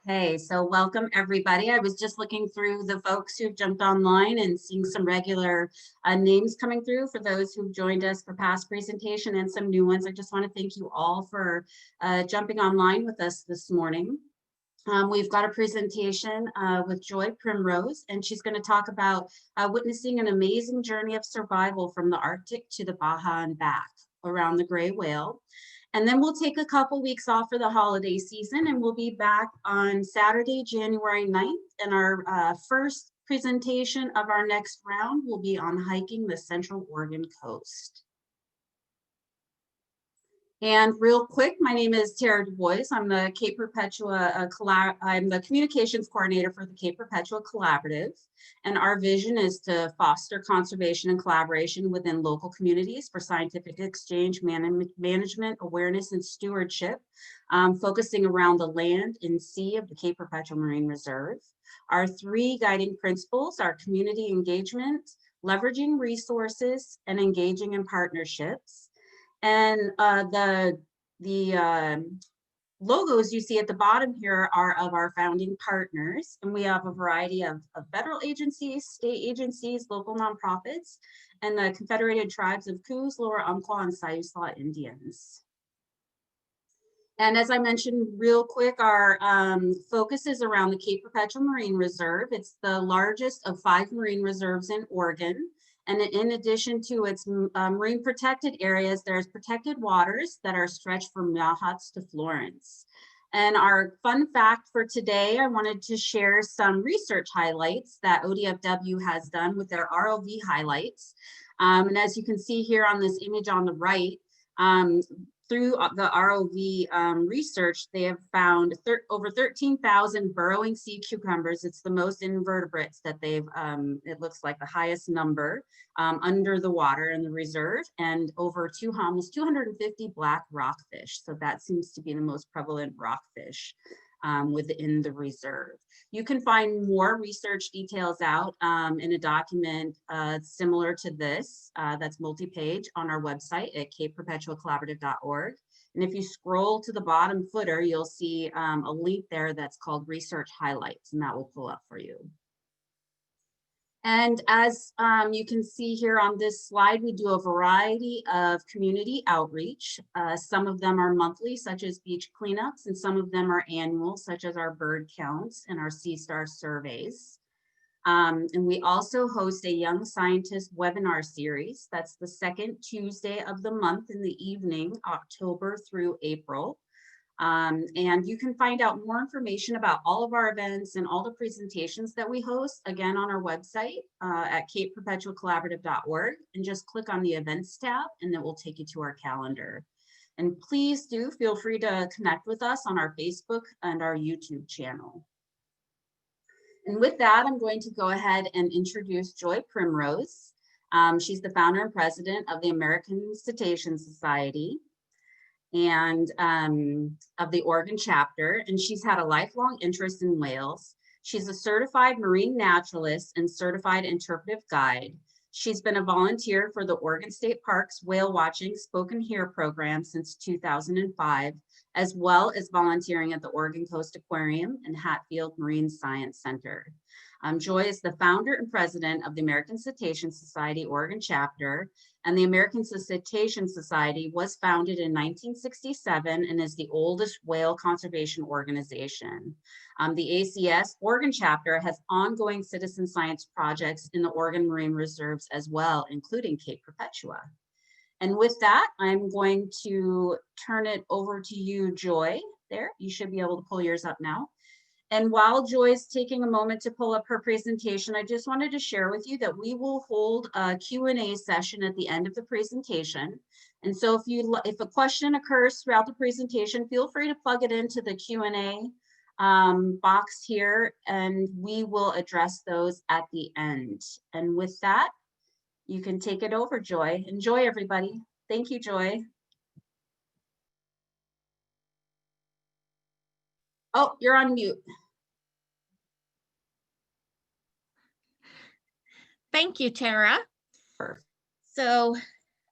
Okay, so welcome everybody. I was just looking through the folks who've jumped online and seeing some regular names coming through for those who've joined us for past presentation and some new ones. I just want to thank you all for jumping online with us this morning. We've got a presentation with Joy Primrose, and she's going to talk about witnessing an amazing journey of survival from the Arctic to the Baja and back around the gray whale. And then we'll take a couple weeks off for the holiday season, and we'll be back on Saturday, January 9th. And our first presentation of our next round will be on hiking the Central Oregon coast. And real quick, my name is Tara Du Bois. I'm the Cape Perpetua, I'm the communications coordinator for the Cape Perpetua Collaborative. And our vision is to foster conservation and collaboration within local communities for scientific exchange, management, awareness, and stewardship, focusing around the land and sea of the Cape Perpetua Marine Reserve. Our three guiding principles are community engagement, leveraging resources, and engaging in partnerships. And the logos you see at the bottom here are of our founding partners, and we have a variety of federal agencies, state agencies, local nonprofits, and the Confederated Tribes of Coos, Lower Umpqua, and Siuslaw Indians. And as I mentioned real quick, our focus is around the Cape Perpetua Marine Reserve. It's the largest of 5 marine reserves in Oregon. And in addition to its marine protected areas, there's protected waters that are stretched from Yachats to Florence. And our fun fact for today, I wanted to share some research highlights that ODFW has done with their ROV highlights. And as you can see here on this image on the right, through the ROV research, they have found over 13,000 burrowing sea cucumbers. It's the most invertebrates that they've, it looks like the highest number under the water in the reserve, and over almost 250 black rockfish. So that seems to be the most prevalent rockfish within the reserve. You can find more research details out in a document similar to this that's multi-page on our website at capeperpetuacollaborative.org. And if you scroll to the bottom footer, you'll see a link there that's called Research Highlights, and that will pull up for you. And as you can see here on this slide, we do a variety of community outreach. Some of them are monthly, such as beach cleanups, and some of them are annual, such as our bird counts and our sea star surveys. And we also host a Young Scientist webinar series. That's the second Tuesday of the month in the evening, October through April. And you can find out more information about all of our events and all the presentations that we host, again, on our website at capeperpetuacollaborative.org, and just click on the events tab and it will take you to our calendar. And please do feel free to connect with us on our Facebook and our YouTube channel. And with that, I'm going to go ahead and introduce Joy Primrose. She's the founder and president of the American Cetacean Society and of the Oregon Chapter, and she's had a lifelong interest in whales. She's a certified marine naturalist and certified interpretive guide. She's been a volunteer for the Oregon State Parks Whale Watching Spoken Here program since 2005, as well as volunteering at the Oregon Coast Aquarium and Hatfield Marine Science Center. Joy is the founder and president of the American Cetacean Society-Oregon Chapter, and the American Cetacean Society was founded in 1967 and is the oldest whale conservation organization. The ACS Oregon Chapter has ongoing citizen science projects in the Oregon Marine Reserves as well, including Cape Perpetua. And with that, I'm going to turn it over to you, Joy. There, you should be able to pull yours up now. And while Joy's taking a moment to pull up her presentation, I just wanted to share with you that we will hold a Q&A session at the end of the presentation. And so if a question occurs throughout the presentation, feel free to plug it into the Q&A box here, and we will address those at the end. And with that, you can take it over, Joy. Enjoy, everybody. Thank you, Joy. Oh, you're on mute. Thank you, Tara. Perfect. So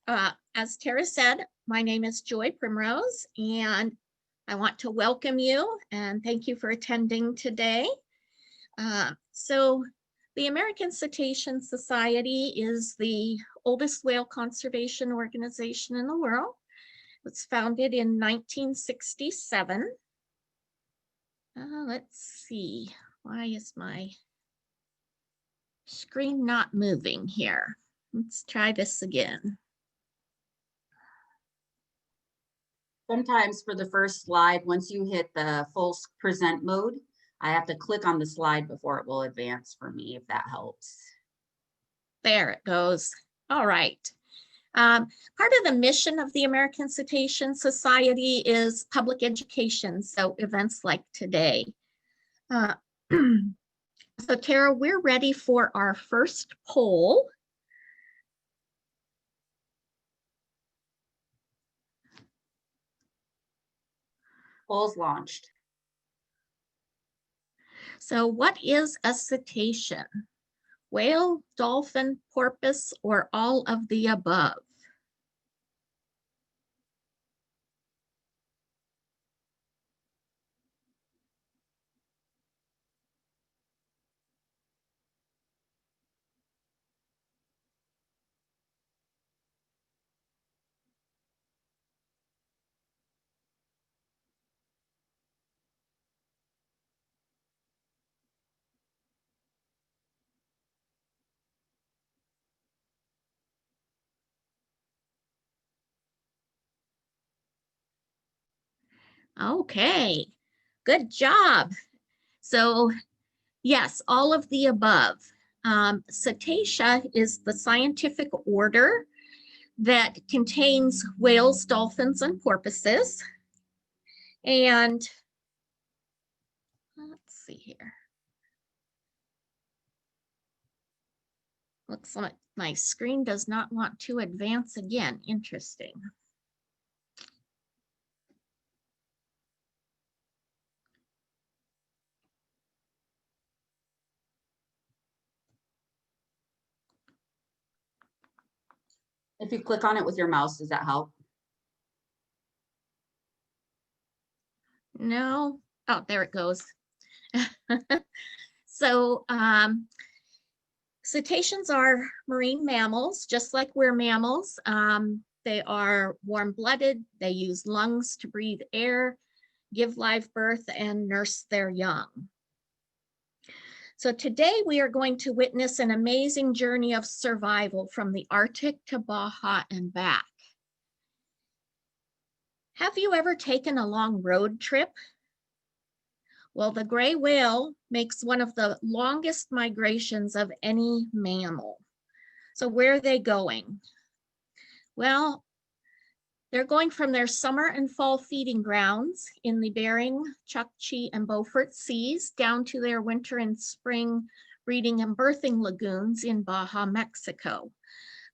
as Tara said, my name is Joy Primrose, and I want to welcome you and thank you for attending today. So the American Cetacean Society is the oldest whale conservation organization in the world. It was founded in 1967. Let's see, why is my screen not moving here? Let's try this again. Sometimes for the first slide, once you hit the full present mode, I have to click on the slide before it will advance for me, if that helps. There it goes. All right. Part of the mission of the American Cetacean Society is public education, so events like today. So Tara, we're ready for our first poll. Poll's launched. So what is a cetacean? Whale, dolphin, porpoise, or all of the above? Okay, good job. So yes, all of the above. Cetacea is the scientific order that contains whales, dolphins, and porpoises. And let's see here. Looks like my screen does not want to advance again. Interesting. If you click on it with your mouse, does that help? No. Oh, there it goes. So cetaceans are marine mammals, just like we're mammals. They are warm-blooded. They use lungs to breathe air, give live birth, and nurse their young. So today we are going to witness an amazing journey of survival from the Arctic to Baja and back. Have you ever taken a long road trip? Well, the gray whale makes one of the longest migrations of any mammal. So where are they going? Well, they're going from their summer and fall feeding grounds in the Bering, Chukchi, and Beaufort Seas down to their winter and spring breeding and birthing lagoons in Baja, Mexico.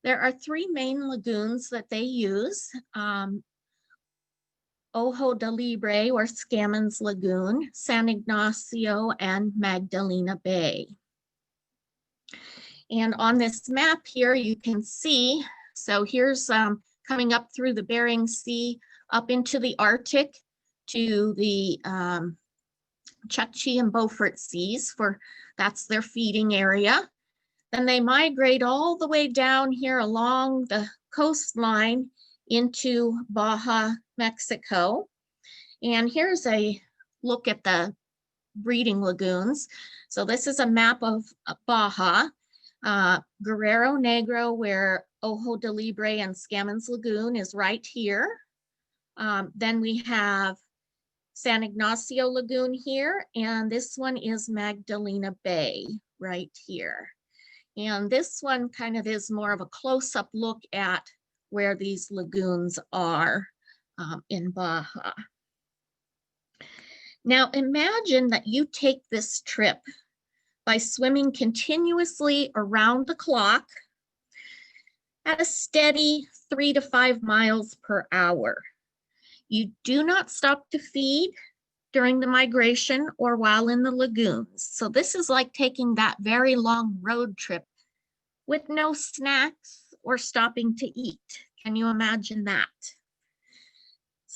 There are three main lagoons that they use. Ojo de Libre or Scammons Lagoon, San Ignacio, and Magdalena Bay. And on this map here, you can see, so here's coming up through the Bering Sea, up into the Arctic to the Chukchi and Beaufort Seas, that's their feeding area. Then they migrate all the way down here along the coastline into Baja, Mexico. And here's a look at the breeding lagoons. So this is a map of Baja, Guerrero Negro, where Ojo de Libre and Scammons Lagoon is right here. Then we have San Ignacio Lagoon here, and this one is Magdalena Bay right here. And this one kind of is more of a close-up look at where these lagoons are in Baja. Now imagine that you take this trip by swimming continuously around the clock at a steady 3 to 5 miles per hour. You do not stop to feed during the migration or while in the lagoons. So this is like taking that very long road trip with no snacks or stopping to eat. Can you imagine that?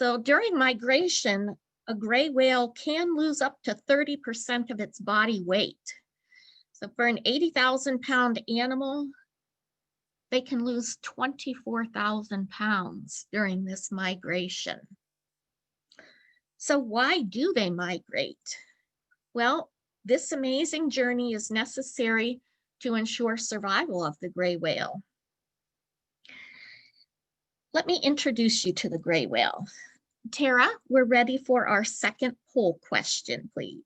So during migration, a gray whale can lose up to 30% of its body weight. So for an 80,000 pound animal, they can lose 24,000 pounds during this migration. So why do they migrate? Well, this amazing journey is necessary to ensure survival of the gray whale. Let me introduce you to the gray whale. Tara, we're ready for our second poll question, please.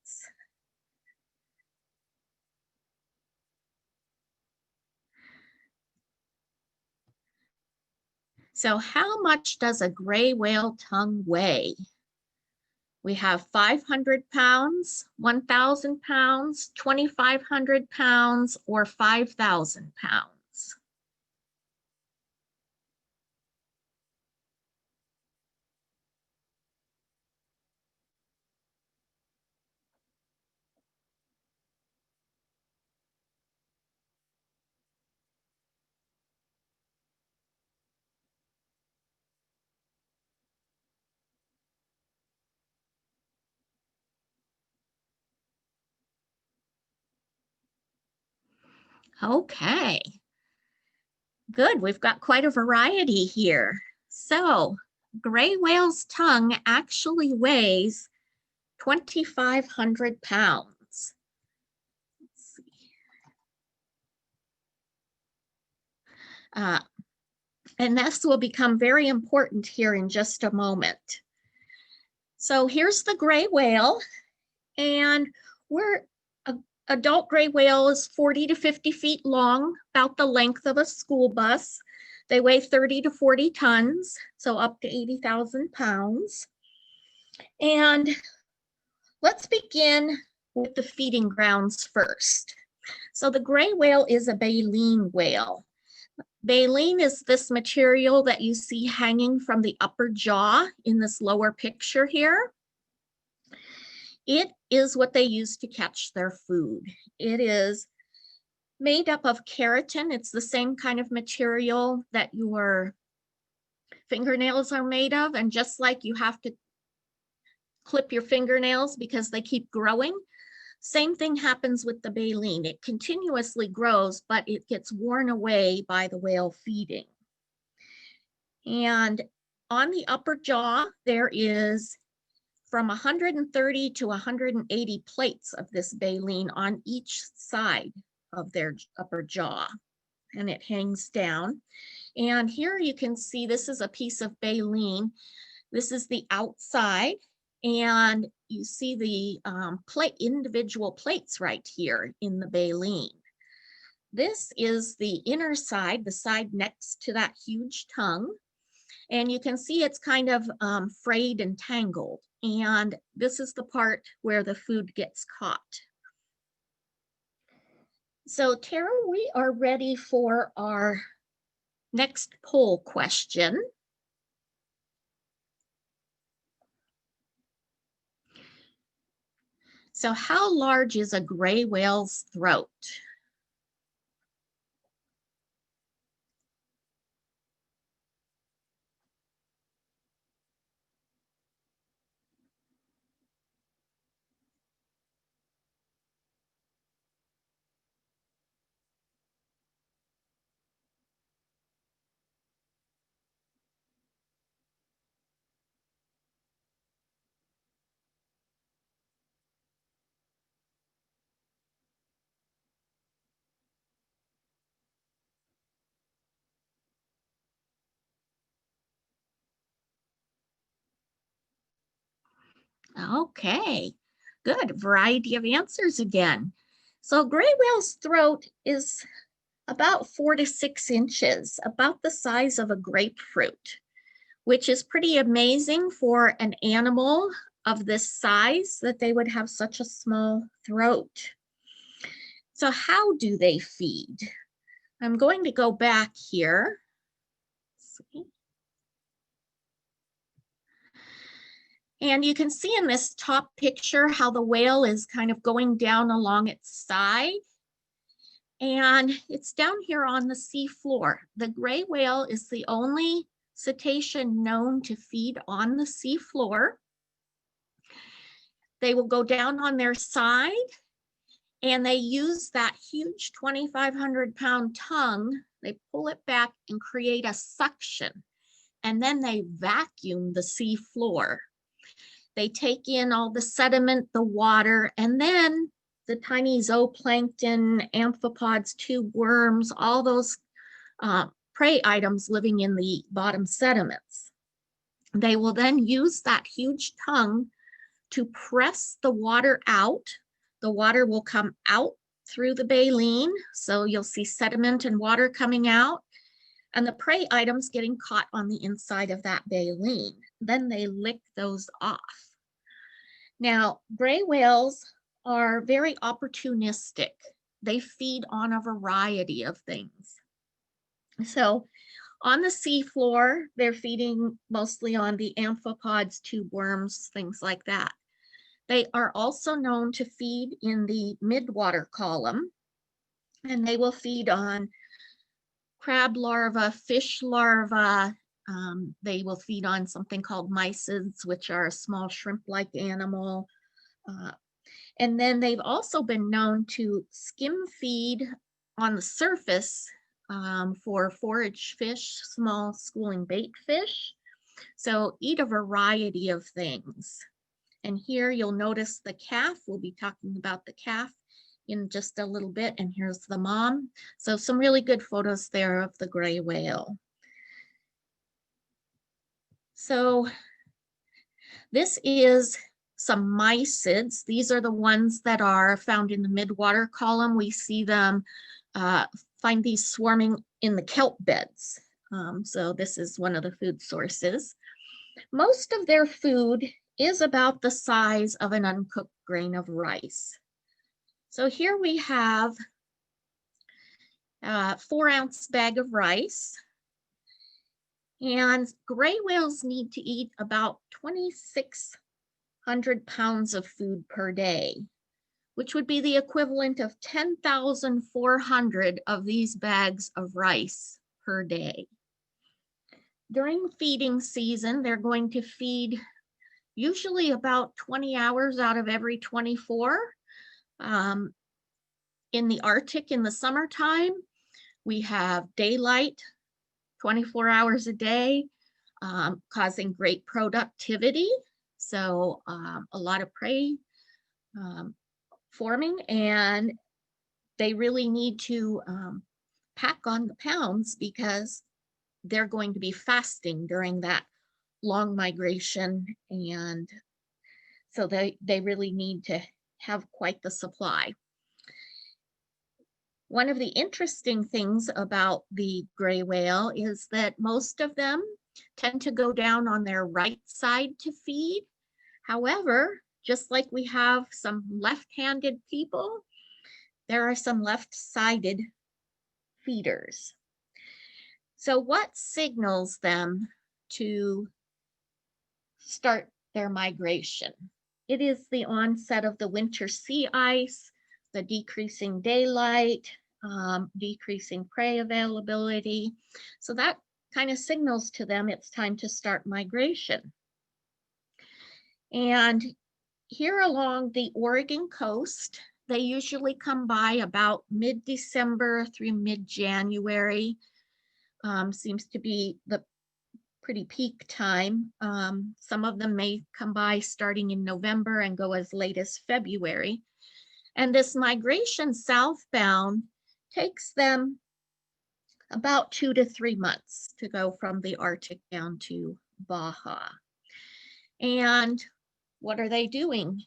So how much does a gray whale tongue weigh? We have 500 pounds, 1,000 pounds, 2,500 pounds, or 5,000 pounds. Okay, good. We've got quite a variety here. So, gray whale's tongue actually weighs 2,500 pounds. Let's see. And this will become very important here in just a moment. So here's the gray whale, and adult gray whale is 40 to 50 feet long, about the length of a school bus. They weigh 30 to 40 tons, so up to 80,000 pounds. And let's begin with the feeding grounds first. So the gray whale is a baleen whale. Baleen is this material that you see hanging from the upper jaw in this lower picture here. It is what they use to catch their food. It is made up of keratin. It's the same kind of material that your fingernails are made of. And just like you have to clip your fingernails because they keep growing, same thing happens with the baleen. It continuously grows, but it gets worn away by the whale feeding. And on the upper jaw, there is from 130 to 180 plates of this baleen on each side of their upper jaw, and it hangs down. And here you can see this is a piece of baleen. This is the outside, and you see the individual plates right here in the baleen. This is the inner side, the side next to that huge tongue. And you can see it's kind of frayed and tangled. And this is the part where the food gets caught. So Tara, we are ready for our next poll question. So how large is a gray whale's throat? Okay, good. Variety of answers again. So gray whale's throat is about 4 to 6 inches, about the size of a grapefruit, which is pretty amazing for an animal of this size that they would have such a small throat. So how do they feed? I'm going to go back here. Let's see. And you can see in this top picture how the whale is kind of going down along its side. And it's down here on the sea floor. The gray whale is the only cetacean known to feed on the sea floor. they will go down on their side, and they use that huge 2,500-pound tongue. They pull it back and create a suction, and then they vacuum the sea floor. They take in all the sediment, the water, and then the tiny zooplankton, amphipods, tube worms, all those prey items living in the bottom sediments. They will then use that huge tongue to press the water out. The water will come out through the baleen, so you'll see sediment and water coming out, and the prey items getting caught on the inside of that baleen. Then they lick those off. Now, gray whales are very opportunistic. They feed on a variety of things. So on the seafloor, they're feeding mostly on the amphipods, tube worms, things like that. They are also known to feed in the midwater column, and they will feed on crab larvae, fish larvae. They will feed on something called mysids, which are a small shrimp-like animal. And then they've also been known to skim feed on the surface for forage fish, small schooling bait fish. So eat a variety of things. And here you'll notice the calf. We'll be talking about the calf in just a little bit. And here's the mom. So some really good photos there of the gray whale. So this is some mysids. These are the ones that are found in the midwater column. We see them, find these swarming in the kelp beds. So this is one of the food sources. Most of their food is about the size of an uncooked grain of rice. So here we have a 4-ounce bag of rice. And gray whales need to eat about 2,600 pounds of food per day, which would be the equivalent of 10,400 of these bags of rice per day. During feeding season, they're going to feed usually about 20 hours out of every 24. In the Arctic in the summertime, we have daylight 24 hours a day, causing great productivity. So a lot of prey forming, and they really need to pack on the pounds because they're going to be fasting during that long migration, and so they really need to have quite the supply. One of the interesting things about the gray whale is that most of them tend to go down on their right side to feed. However, just like we have some left-handed people, there are some left-sided feeders. So what signals them to start their migration? It is the onset of the winter sea ice, the decreasing daylight, decreasing prey availability. So that kind of signals to them it's time to start migration. And here along the Oregon coast, they usually come by about mid-December through mid-January. Seems to be the pretty peak time. Some of them may come by starting in November and go as late as February. And this migration southbound takes them about 2 to 3 months to go from the Arctic down to Baja. And what are they doing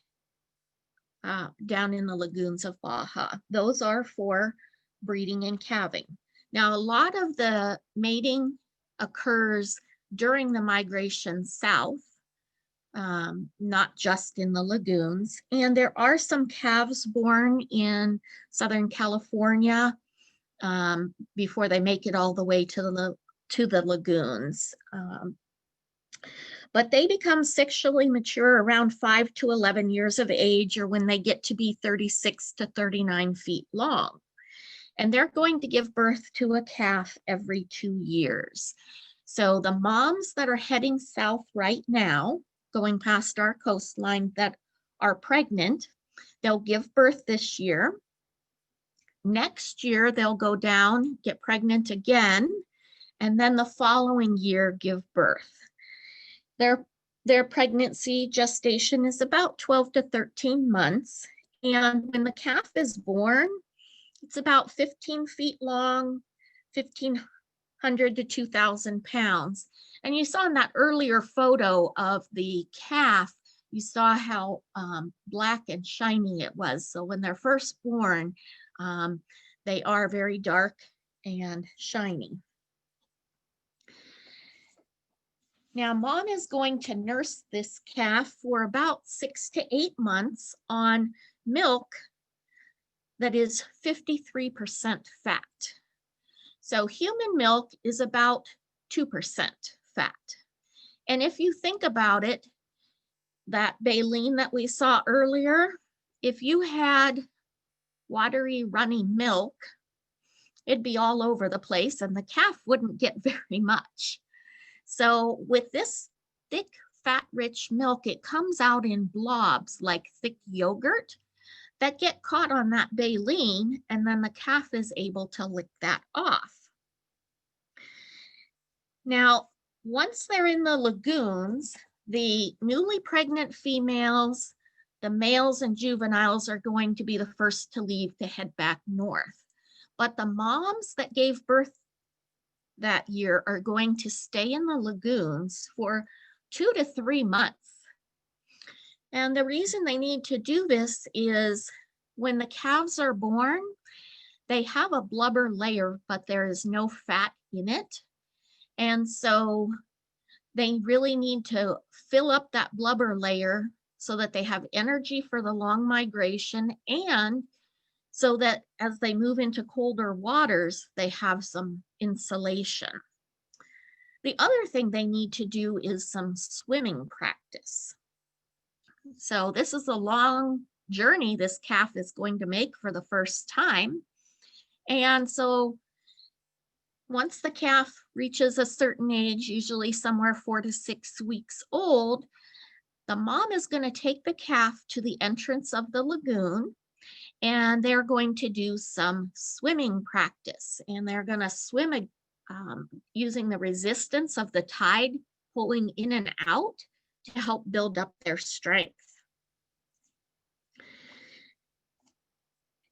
down in the lagoons of Baja? Those are for breeding and calving. Now, a lot of the mating occurs during the migration south, not just in the lagoons. And there are some calves born in Southern California before they make it all the way to the lagoons. But they become sexually mature around 5 to 11 years of age, or when they get to be 36 to 39 feet long. And they're going to give birth to a calf every 2 years. So the moms that are heading south right now, going past our coastline, that are pregnant, they'll give birth this year. Next year, they'll go down, get pregnant again, and then the following year give birth. Their pregnancy gestation is about 12 to 13 months. And when the calf is born, it's about 15 feet long, 1,500 to 2,000 pounds. And you saw in that earlier photo of the calf, you saw how black and shiny it was. So when they're first born, they are very dark and shiny. Now, mom is going to nurse this calf for about 6 to 8 months on milk that is 53% fat. So human milk is about 2% fat. And if you think about it, that baleen that we saw earlier, if you had watery, runny milk, it'd be all over the place and the calf wouldn't get very much. So with this thick, fat-rich milk, it comes out in blobs like thick yogurt that get caught on that baleen, and then the calf is able to lick that off. Now, once they're in the lagoons, the newly pregnant females, the males and juveniles are going to be the first to leave to head back north. But the moms that gave birth that year are going to stay in the lagoons for 2 to 3 months. And the reason they need to do this is when the calves are born, they have a blubber layer, but there is no fat in it. And so they really need to fill up that blubber layer so that they have energy for the long migration, and so that as they move into colder waters, they have some insulation. The other thing they need to do is some swimming practice. So this is a long journey this calf is going to make for the first time. And so once the calf reaches a certain age, usually somewhere 4 to 6 weeks old, the mom is going to take the calf to the entrance of the lagoon, and they're going to do some swimming practice. And they're going to swim using the resistance of the tide pulling in and out to help build up their strength.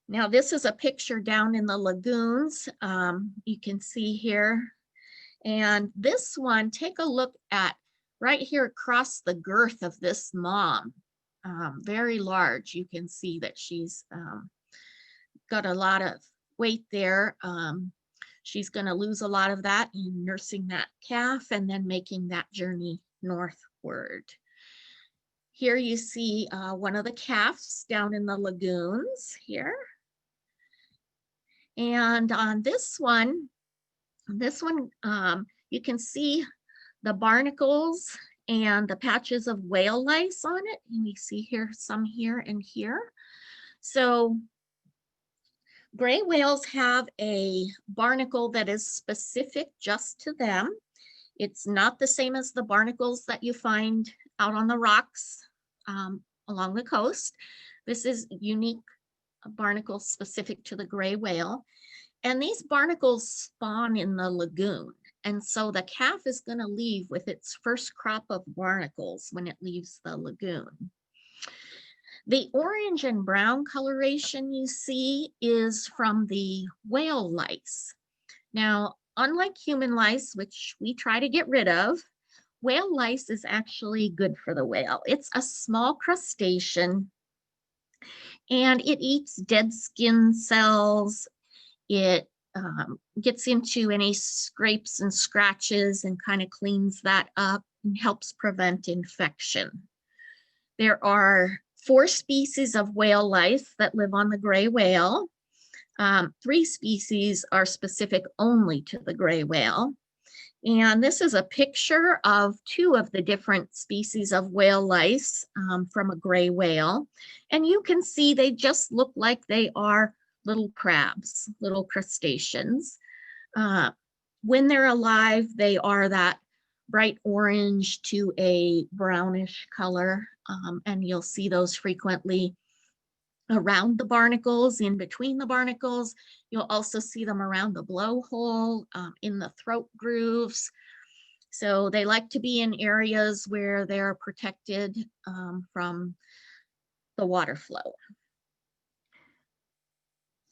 Now, this is a picture down in the lagoons. You can see here. And this one, take a look at right here across the girth of this mom. Very large. You can see that she's got a lot of weight there. She's going to lose a lot of that in nursing that calf and then making that journey northward. Here you see one of the calves down in the lagoons here. And on this one, you can see the barnacles and the patches of whale lice on it. And we see here some here and here. So gray whales have a barnacle that is specific just to them. It's not the same as the barnacles that you find out on the rocks along the coast. This is unique barnacle specific to the gray whale. And these barnacles spawn in the lagoon. And so the calf is going to leave with its first crop of barnacles when it leaves the lagoon. The orange and brown coloration you see is from the whale lice. Now, unlike human lice, which we try to get rid of, whale lice is actually good for the whale. It's a small crustacean, and it eats dead skin cells. It gets into any scrapes and scratches and kind of cleans that up and helps prevent infection. There are 4 species of whale lice that live on the gray whale. 3 species are specific only to the gray whale. And this is a picture of 2 of the different species of whale lice from a gray whale. And you can see they just look like they are little crabs, little crustaceans. When they're alive, they are that bright orange to a brownish color. And you'll see those frequently around the barnacles, in between the barnacles. You'll also see them around the blowhole, in the throat grooves. So they like to be in areas where they're protected from the water flow.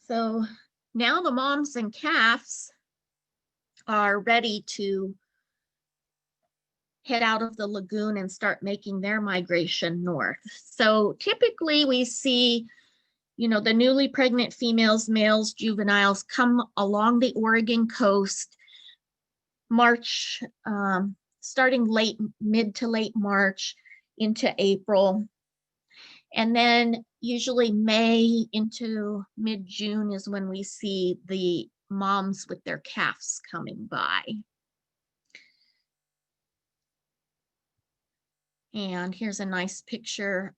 So now the moms and calves are ready to head out of the lagoon and start making their migration north. So typically we see, you know, the newly pregnant females, males, juveniles come along the Oregon coast, March, starting mid to late March into April. And then usually May into mid-June is when we see the moms with their calves coming by. And here's a nice picture.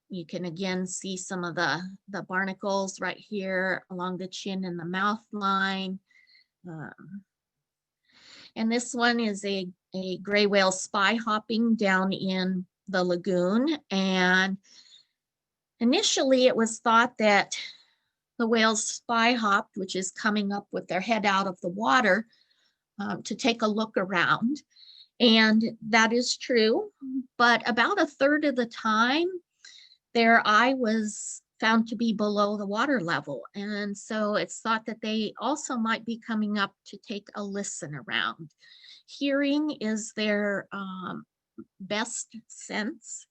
You can again see some of the barnacles right here along the chin and the mouth line. And this one is a gray whale spy hopping down in the lagoon. And initially it was thought that the whales spy hopped, which is coming up with their head out of the water to take a look around. And that is true, but about a third of the time, their eye was found to be below the water level. And so it's thought that they also might be coming up to take a listen around. Hearing is their best sense,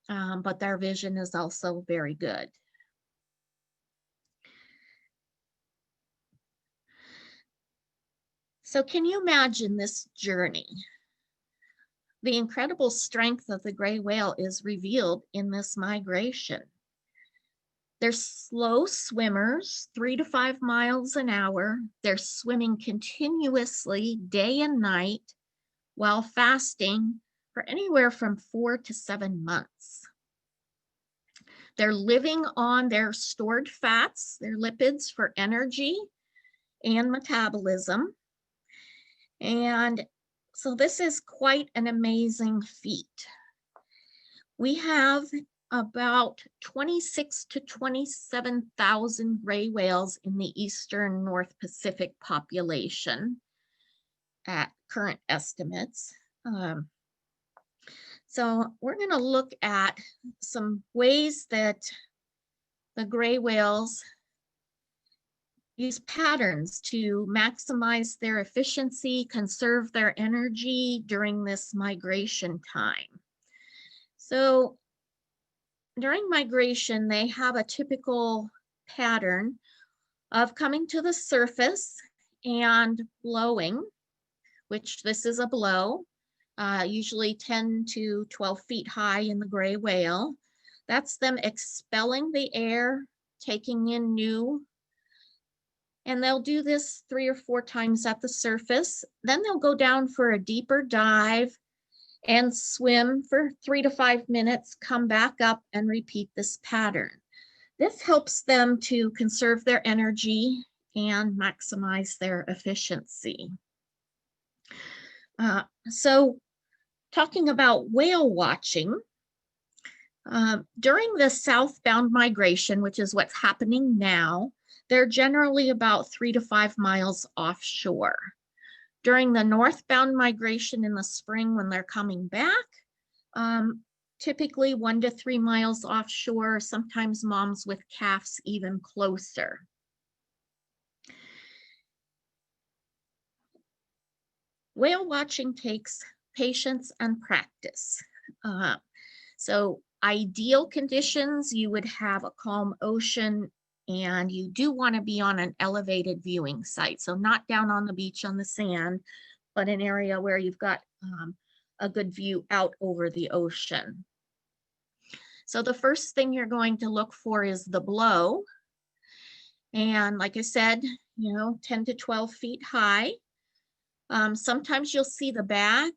but their vision is also very good. So can you imagine this journey? The incredible strength of the gray whale is revealed in this migration. They're slow swimmers, 3 to 5 miles an hour. They're swimming continuously day and night while fasting for anywhere from 4 to 7 months. They're living on their stored fats, their lipids, for energy and metabolism. And so this is quite an amazing feat. We have about 26 to 27,000 gray whales in the eastern North Pacific population at current estimates. So we're going to look at some ways that the gray whales use patterns to maximize their efficiency, conserve their energy during this migration time. So during migration, they have a typical pattern of coming to the surface and blowing, which this is a blow, usually 10 to 12 feet high in the gray whale. That's them expelling the air, taking in new. And they'll do this 3 or 4 times at the surface. Then they'll go down for a deeper dive and swim for 3 to 5 minutes, come back up and repeat this pattern. This helps them to conserve their energy and maximize their efficiency. So talking about whale watching, during the southbound migration, which is what's happening now, they're generally about 3 to 5 miles offshore. During the northbound migration in the spring when they're coming back, typically 1 to 3 miles offshore, sometimes moms with calves even closer. Whale watching takes patience and practice. So ideal conditions, you would have a calm ocean, and you do want to be on an elevated viewing site. So not down on the beach on the sand, but an area where you've got a good view out over the ocean. So the first thing you're going to look for is the blow. And like I said, 10 to 12 feet high. Sometimes you'll see the back,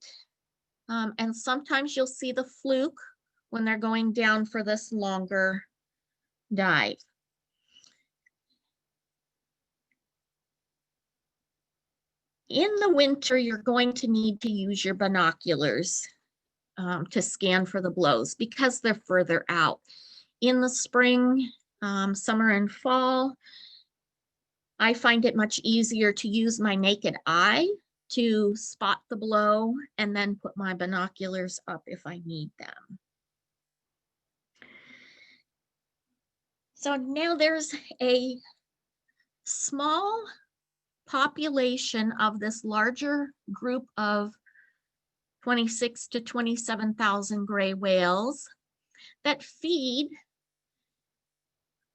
and sometimes you'll see the fluke when they're going down for this longer dive. In the winter, you're going to need to use your binoculars to scan for the blows because they're further out. In the spring, summer, and fall, I find it much easier to use my naked eye to spot the blow and then put my binoculars up if I need them. So now there's a small population of this larger group of 26 to 27,000 gray whales that feed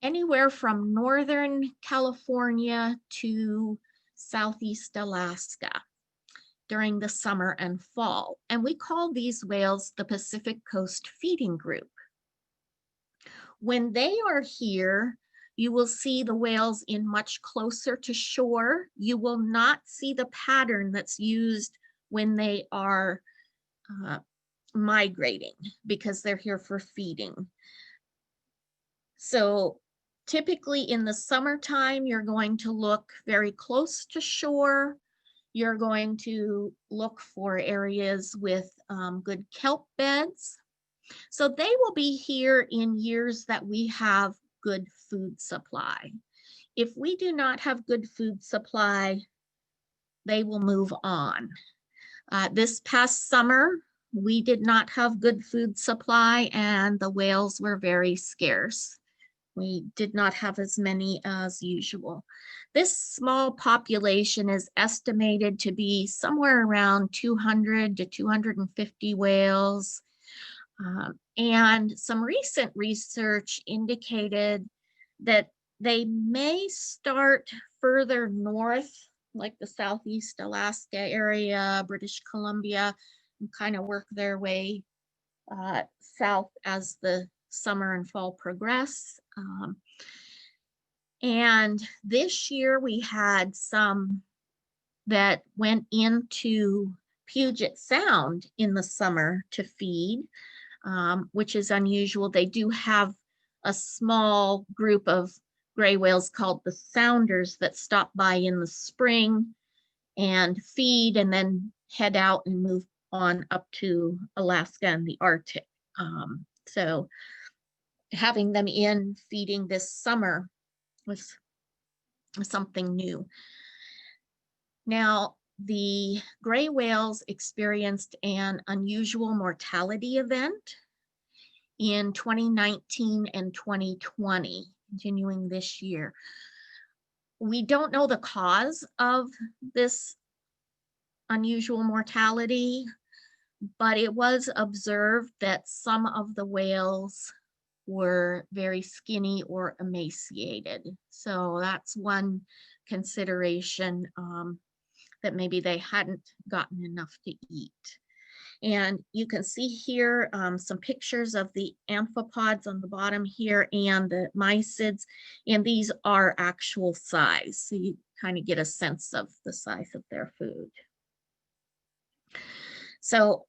anywhere from northern California to southeast Alaska during the summer and fall. And we call these whales the Pacific Coast Feeding Group. When they are here, you will see the whales in much closer to shore. You will not see the pattern that's used when they are migrating because they're here for feeding. So typically in the summertime, you're going to look very close to shore. You're going to look for areas with good kelp beds. So they will be here in years that we have good food supply. If we do not have good food supply, they will move on. This past summer, we did not have good food supply and the whales were very scarce. We did not have as many as usual. This small population is estimated to be somewhere around 200 to 250 whales. And some recent research indicated that they may start further north, like the Southeast Alaska area, British Columbia, and kind of work their way south as the summer and fall progress. And this year we had some that went into Puget Sound in the summer to feed, which is unusual. They do have a small group of gray whales called the sounders that stop by in the spring and feed and then head out and move on up to Alaska and the Arctic. So having them in feeding this summer was something new. Now, the gray whales experienced an unusual mortality event in 2019 and 2020, continuing this year. We don't know the cause of this unusual mortality, but it was observed that some of the whales were very skinny or emaciated. So that's one consideration, that maybe they hadn't gotten enough to eat. And you can see here some pictures of the amphipods on the bottom here and the mysids, and these are actual size. So you kind of get a sense of the size of their food. So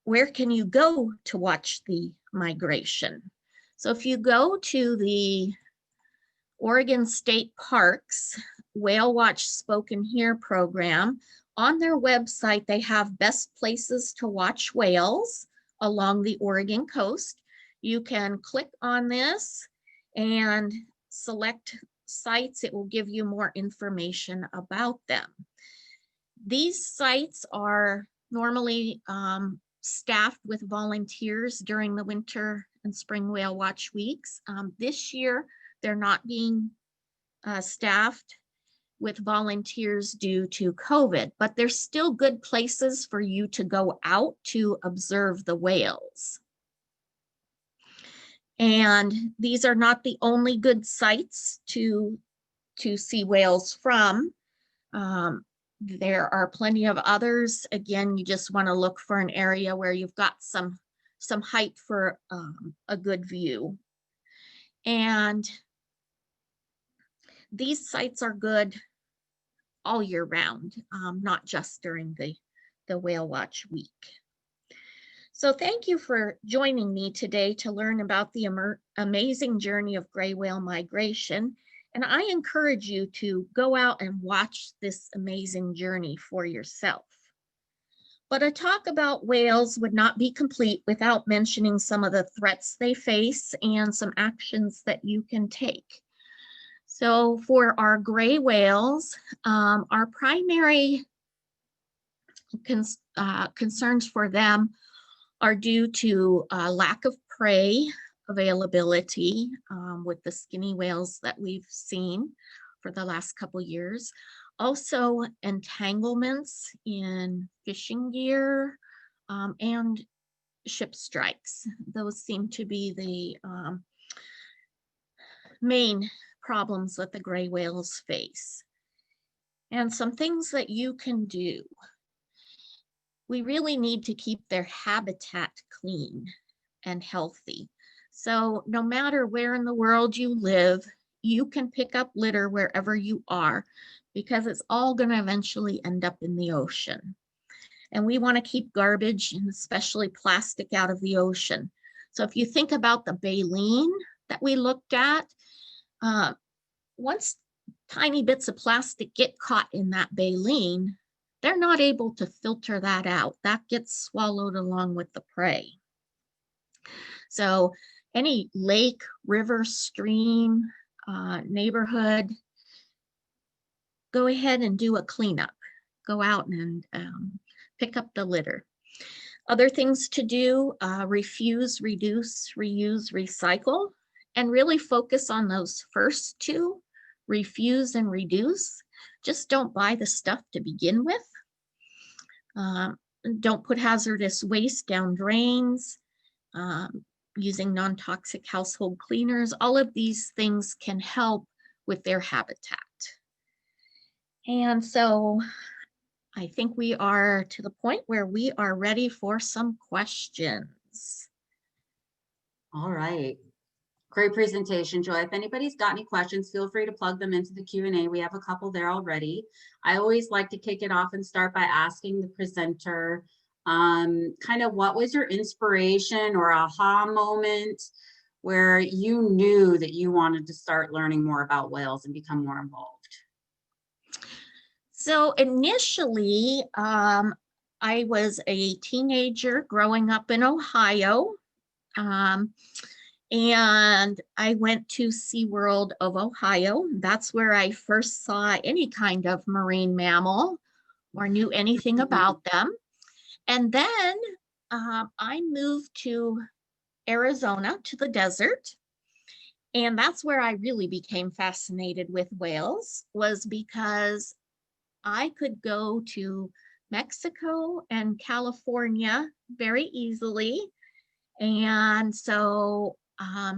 where can you go to watch the migration? So if you go to the Oregon State Parks Whale Watch Spoken Here program, on their website, they have best places to watch whales along the Oregon coast. You can click on this and select sites. It will give you more information about them. These sites are normally staffed with volunteers during the winter and spring whale watch weeks. This year, they're not being staffed with volunteers due to COVID, but there's still good places for you to go out to observe the whales. And these are not the only good sites to see whales from. There are plenty of others. Again, you just want to look for an area where you've got some height for a good view. And these sites are good all year round, not just during the whale watch week. So thank you for joining me today to learn about the amazing journey of gray whale migration. And I encourage you to go out and watch this amazing journey for yourself. But a talk about whales would not be complete without mentioning some of the threats they face and some actions that you can take. So for our gray whales, our primary concerns for them are due to lack of prey availability with the skinny whales that we've seen for the last couple years. Also entanglements in fishing gear and ship strikes. Those seem to be the main problems that the gray whales face. And some things that you can do. We really need to keep their habitat clean and healthy. So no matter where in the world you live, you can pick up litter wherever you are, because it's all going to eventually end up in the ocean. And we want to keep garbage, and especially plastic, out of the ocean. So if you think about the baleen that we looked at, once tiny bits of plastic get caught in that baleen, they're not able to filter that out. That gets swallowed along with the prey. So any lake, river, stream, neighborhood, go ahead and do a cleanup. Go out and pick up the litter. Other things to do, refuse, reduce, reuse, recycle, and really focus on those first two, refuse and reduce. Just don't buy the stuff to begin with. Don't put hazardous waste down drains. Using non-toxic household cleaners. All of these things can help with their habitat. And so I think we are to the point where we are ready for some questions. All right. Great presentation, Joy. If anybody's got any questions, feel free to plug them into the Q&A. We have a couple there already. I always like to kick it off and start by asking the presenter, kind of what was your inspiration or aha moment where you knew that you wanted to start learning more about whales and become more involved? So initially, I was a teenager growing up in Ohio. And I went to SeaWorld of Ohio. That's where I first saw any kind of marine mammal or knew anything about them. And then I moved to Arizona, to the desert. And that's where I really became fascinated with whales, was because I could go to Mexico and California very easily. And so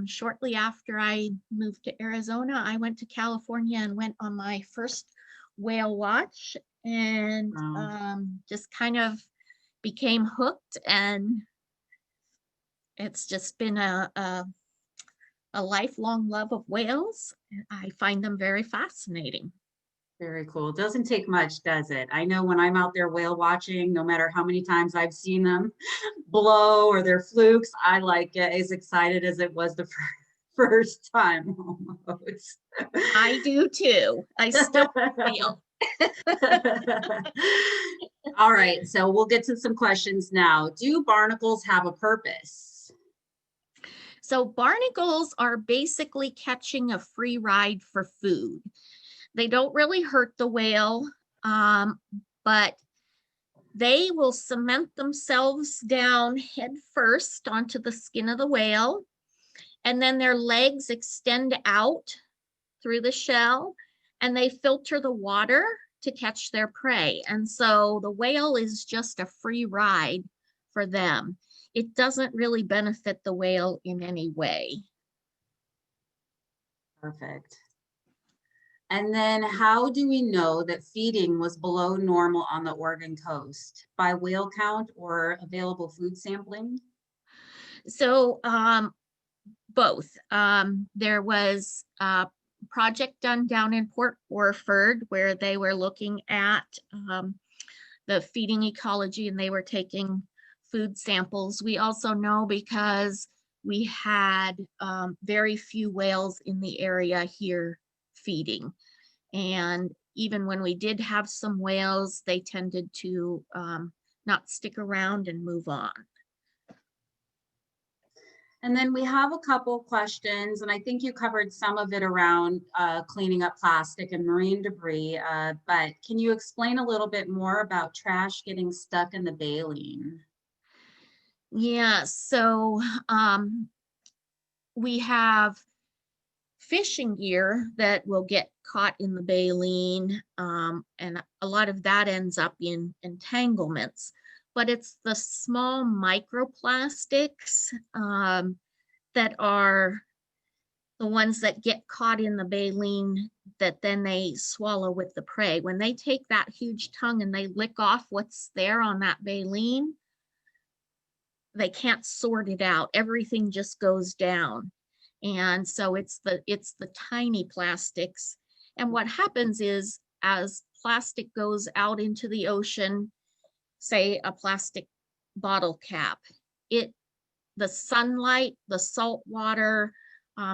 shortly after I moved to Arizona, I went to California and went on my first whale watch, and just kind of became hooked. And it's just been a lifelong love of whales. I find them very fascinating. Very cool. It doesn't take much, does it? I know when I'm out there whale watching, no matter how many times I've seen them blow or they're flukes, I like get as excited as it was the first time almost. I do too. I still feel. All right, so we'll get to some questions now. Do barnacles have a purpose? So barnacles are basically catching a free ride for food. They don't really hurt the whale, but they will cement themselves down head first onto the skin of the whale, and then their legs extend out through the shell, and they filter the water to catch their prey. And so the whale is just a free ride for them. It doesn't really benefit the whale in any way. Perfect. And then how do we know that feeding was below normal on the Oregon coast? By whale count or available food sampling? So both. There was a project done down in Port Orford where they were looking at the feeding ecology, and they were taking food samples. We also know, because we had very few whales in the area here feeding. And even when we did have some whales, they tended to not stick around and move on. And then we have a couple questions, and I think you covered some of it around cleaning up plastic and marine debris, but can you explain a little bit more about trash getting stuck in the baleen? Yeah, so we have fishing gear that will get caught in the baleen, and a lot of that ends up in entanglements. But it's the small microplastics that are the ones that get caught in the baleen that then they swallow with the prey. When they take that huge tongue and they lick off what's there on that baleen, they can't sort it out. Everything just goes down. And so it's the tiny plastics. And what happens is, as plastic goes out into the ocean, say a plastic bottle cap, the sunlight, the salt water,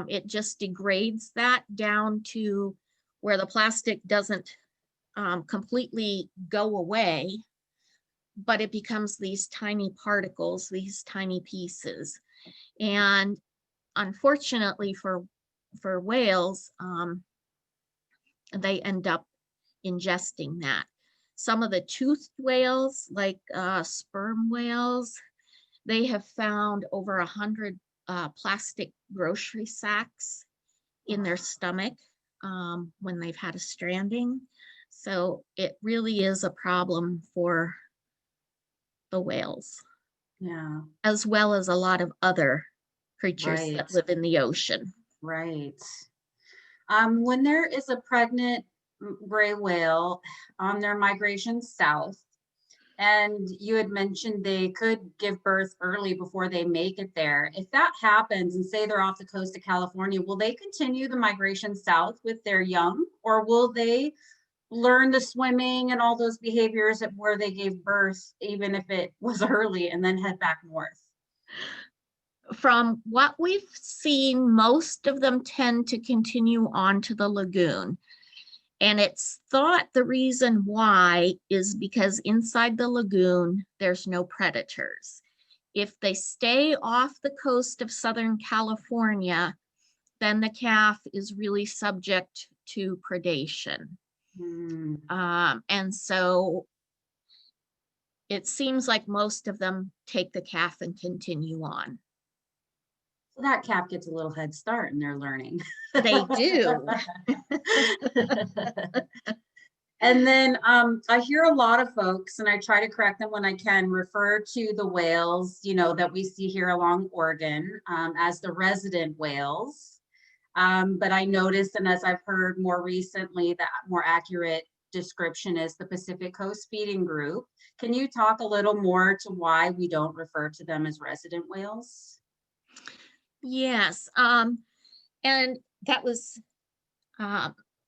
it just degrades that down to where the plastic doesn't completely go away, but it becomes these tiny particles, these tiny pieces. And unfortunately for whales, they end up ingesting that. Some of the toothed whales, like sperm whales, they have found over 100 plastic grocery sacks in their stomach when they've had a stranding. So it really is a problem for the whales. Yeah. As well as a lot of other creatures that live in the ocean. Right. When there is a pregnant gray whale on their migration south, and you had mentioned they could give birth early before they make it there. If that happens, and say they're off the coast of California, will they continue the migration south with their young, or will they learn the swimming and all those behaviors at where they gave birth, even if it was early, and then head back north? From what we've seen, most of them tend to continue on to the lagoon. And it's thought the reason why is because inside the lagoon, there's no predators. If they stay off the coast of Southern California, then the calf is really subject to predation. And so it seems like most of them take the calf and continue on. So that calf gets a little head start in their learning. They do. And then I hear a lot of folks, and I try to correct them when I can, refer to the whales, that we see here along Oregon as the resident whales. But I noticed, and as I've heard more recently, that more accurate description is the Pacific Coast Feeding Group. Can you talk a little more to why we don't refer to them as resident whales? Yes, and that was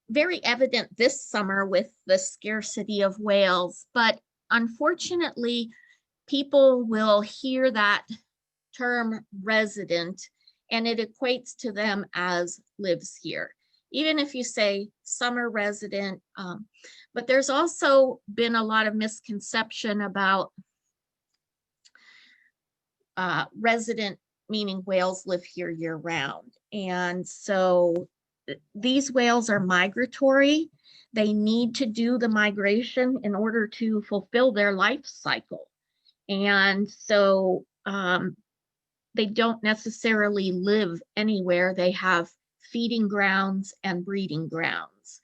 very evident this summer with the scarcity of whales, but unfortunately, people will hear that term resident and it equates to them as lives here. Even if you say summer resident, but there's also been a lot of misconception about resident meaning whales live here year round. And so these whales are migratory. They need to do the migration in order to fulfill their life cycle. And so they don't necessarily live anywhere. They have feeding grounds and breeding grounds.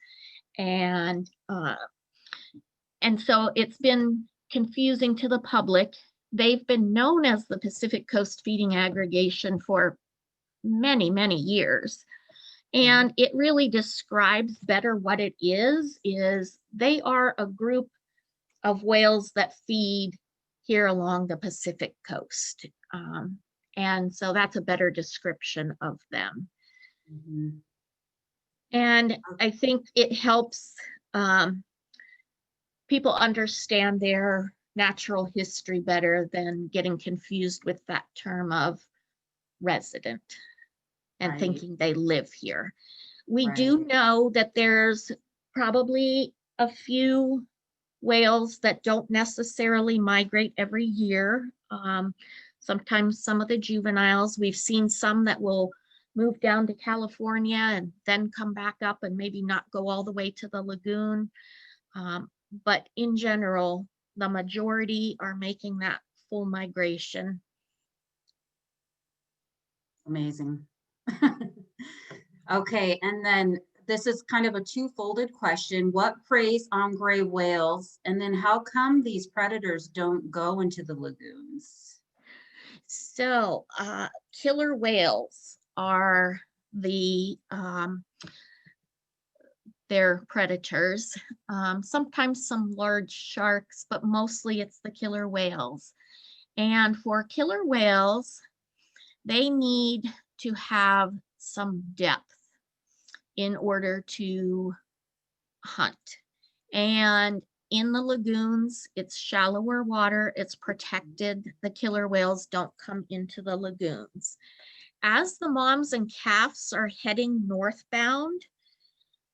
And so it's been confusing to the public. They've been known as the Pacific Coast Feeding Aggregation for many, many years. And it really describes better what it is they are a group of whales that feed here along the Pacific coast. And so that's a better description of them. Mm-hmm. And I think it helps people understand their natural history better than getting confused with that term of resident and thinking they live here. We do Right. know that there's probably a few whales that don't necessarily migrate every year. Sometimes some of the juveniles, we've seen some that will move down to California and then come back up and maybe not go all the way to the lagoon. But in general, the majority are making that full migration. Amazing. Okay, and then this is kind of a two-folded question. What preys on gray whales? And then how come these predators don't go into the lagoons? So killer whales are the their predators. Sometimes some large sharks, but mostly it's the killer whales. And for killer whales, they need to have some depth in order to hunt. And in the lagoons, it's shallower water, it's protected. The killer whales don't come into the lagoons. As the moms and calves are heading northbound,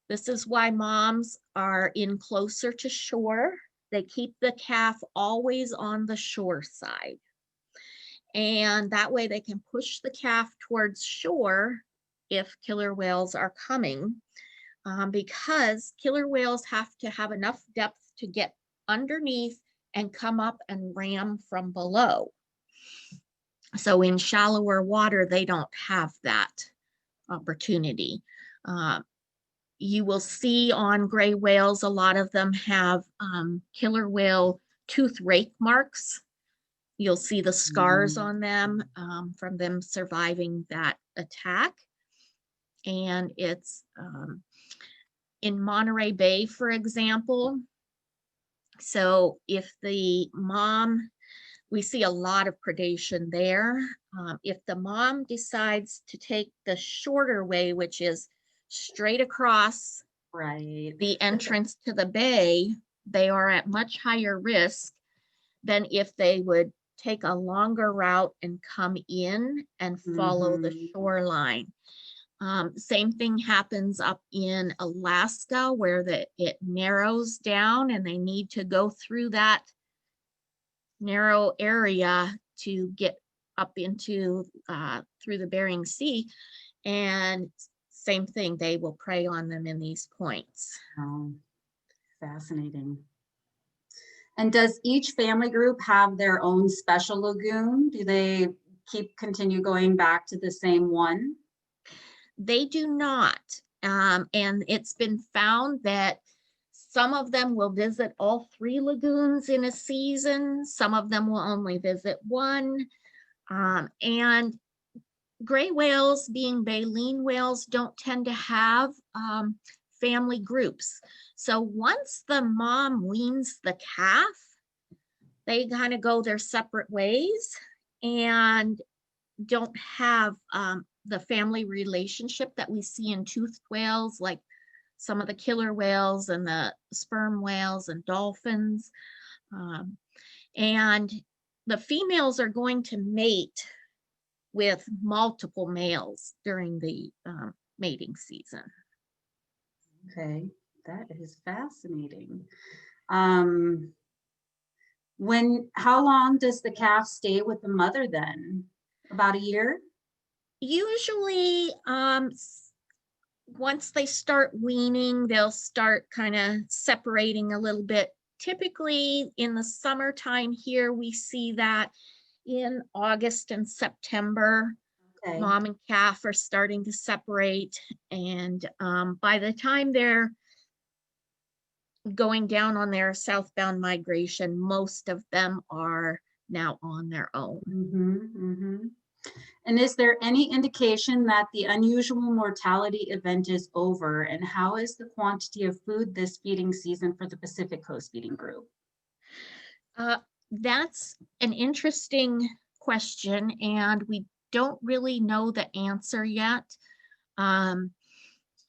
this is why moms are in closer to shore. They keep the calf always on the shore side. And that way they can push the calf towards shore if killer whales are coming, because killer whales have to have enough depth to get underneath and come up and ram from below. So in shallower water, they don't have that opportunity. You will see on gray whales, a lot of them have killer whale tooth rake marks. You'll see the scars on them from them surviving that attack. And it's in Monterey Bay, for example. So if the mom, we see a lot of predation there. If the mom decides to take the shorter way, which is straight across Right. the entrance to the bay, they are at much higher risk than if they would take a longer route and come in and follow the shoreline. Same thing happens up in Alaska, where it narrows down and they need to go through that narrow area to get up into through the Bering Sea. And same thing, they will prey on them in these points. Oh, fascinating. And does each family group have their own special lagoon? Do they continue going back to the same one? They do not. And it's been found that some of them will visit all 3 lagoons in a season. Some of them will only visit one. And gray whales, being baleen whales, don't tend to have family groups. So once the mom weans the calf, they kind of go their separate ways and don't have the family relationship that we see in toothed whales, like some of the killer whales and the sperm whales and dolphins. And the females are going to mate with multiple males during the mating season. Okay, that is fascinating. How long does the calf stay with the mother then? About a year? Usually, once they start weaning, they'll start kind of separating a little bit. Typically in the summertime here, we see that in August and September. Okay. Mom and calf are starting to separate, and by the time they're going down on their southbound migration, most of them are now on their own. And is there any indication that the unusual mortality event is over? And how is the quantity of food this feeding season for the Pacific Coast feeding group? That's an interesting question, and we don't really know the answer yet.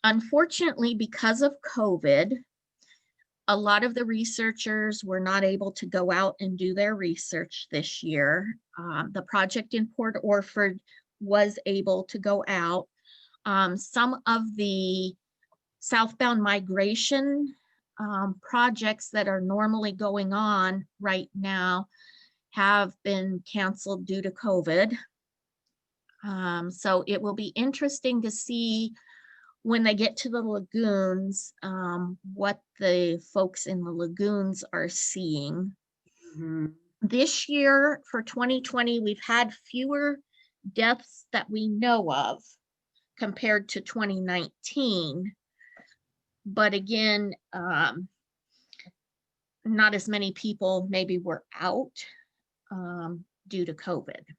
Unfortunately, because of COVID, a lot of the researchers were not able to go out and do their research this year. The project in Port Orford was able to go out. Some of the southbound migration projects that are normally going on right now have been canceled due to COVID. So it will be interesting to see when they get to the lagoons, what the folks in the lagoons are seeing. Mhm. This year for 2020, we've had fewer deaths that we know of compared to 2019. But again, not as many people maybe were out due to COVID.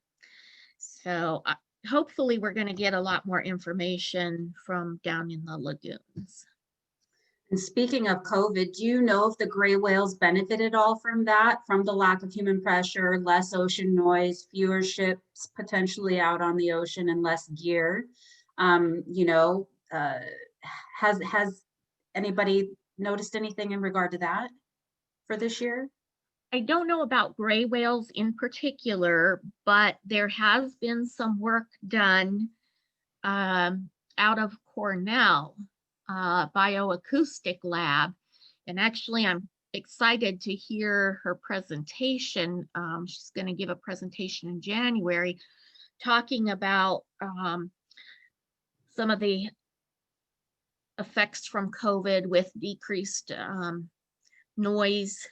So hopefully we're going to get a lot more information from down in the lagoons. And speaking of COVID, do you know if the gray whales benefit at all from that, from the lack of human pressure, less ocean noise, fewer ships potentially out on the ocean, and less gear? You know, has anybody noticed anything in regard to that for this year? I don't know about gray whales in particular, but there has been some work done out of Cornell bioacoustic lab. And actually, I'm excited to hear her presentation. She's going to give a presentation in January talking about some of the effects from COVID with decreased noise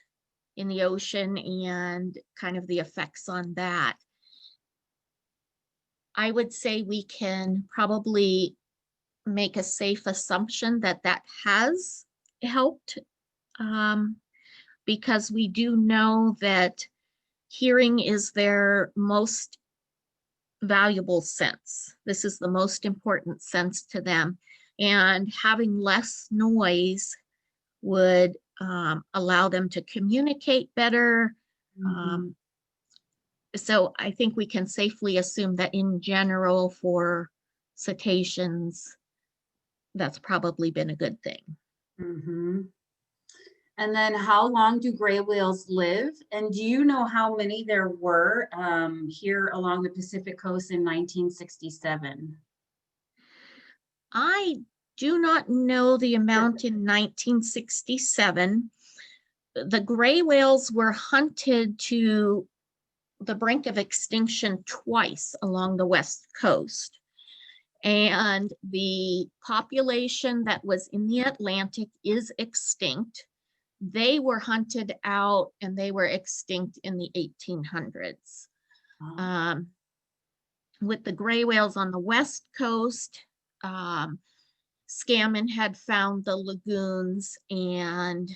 in the ocean and kind of the effects on that. I would say we can probably make a safe assumption that that has helped, because we do know that hearing is their most valuable sense. This is the most important sense to them, and having less noise would allow them to communicate better. Mhm. So I think we can safely assume that in general for cetaceans, that's probably been a good thing. Mhm. And then how long do gray whales live? And do you know how many there were here along the Pacific coast in 1967? I do not know the amount in 1967. The gray whales were hunted to the brink of extinction twice along the West Coast. And the population that was in the Atlantic is extinct. They were hunted out and they were extinct in the 1800s. Oh. With the gray whales on the West Coast, Scammon had found the lagoons and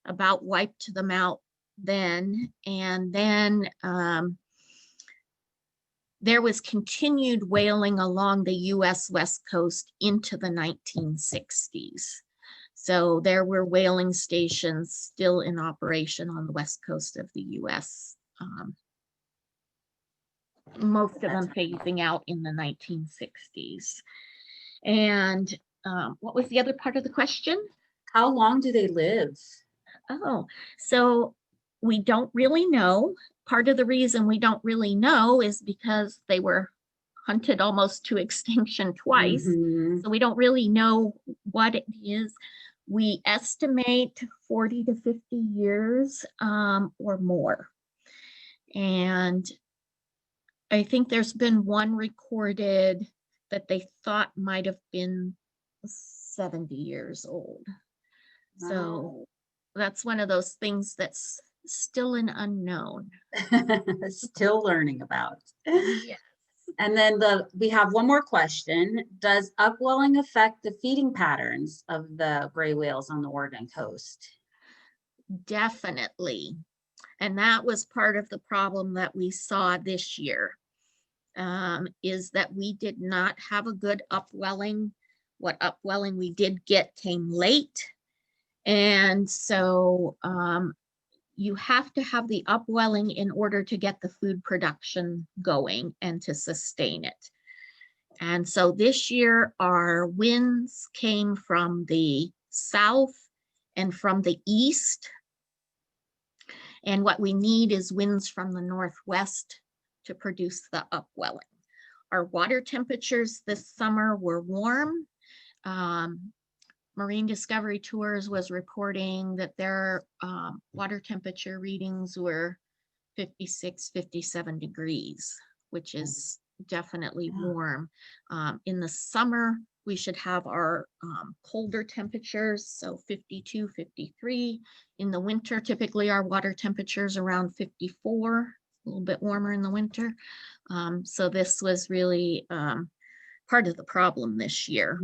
about wiped them out then. And then there was continued whaling along the US West Coast into the 1960s. So there were whaling stations still in operation on the West Coast of the US. Most of them phasing out in the 1960s. And what was the other part of the question? How long do they live? Oh, so we don't really know. Part of the reason we don't really know is because they were hunted almost to extinction twice. Mhm. So we don't really know what it is. We estimate 40 to 50 years or more. And I think there's been one recorded that they thought might have been 70 years old. Wow. So that's one of those things that's still an unknown. Still learning about. Yes. And then we have one more question. Does upwelling affect the feeding patterns of the gray whales on the Oregon coast? Definitely. And that was part of the problem that we saw this year, is that we did not have a good upwelling. What upwelling we did get came late. And so you have to have the upwelling in order to get the food production going and to sustain it. And so this year our winds came from the south and from the east. And what we need is winds from the northwest to produce the upwelling. Our water temperatures this summer were warm. Marine Discovery Tours was reporting that their water temperature readings were 56, 57 degrees, which is definitely warm. In the summer, we should have our colder temperatures, so 52, 53. In the winter, typically our water temperatures around 54, a little bit warmer in the winter. So this was really part of the problem this year.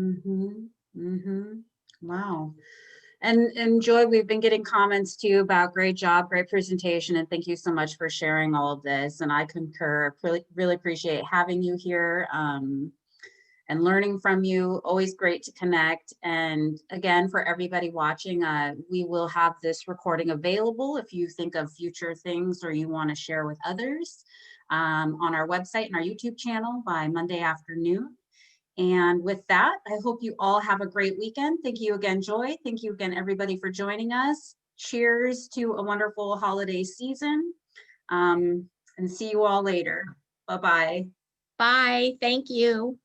Wow. And Joy, we've been getting comments too about great job, great presentation, and thank you so much for sharing all of this. And I concur, really appreciate having you here and learning from you. Always great to connect. And again, for everybody watching, we will have this recording available if you think of future things or you want to share with others on our website and our YouTube channel by Monday afternoon. And with that, I hope you all have a great weekend. Thank you again, Joy. Thank you again, everybody, for joining us. Cheers to a wonderful holiday season. And see you all later. Bye-bye. Bye. Thank you.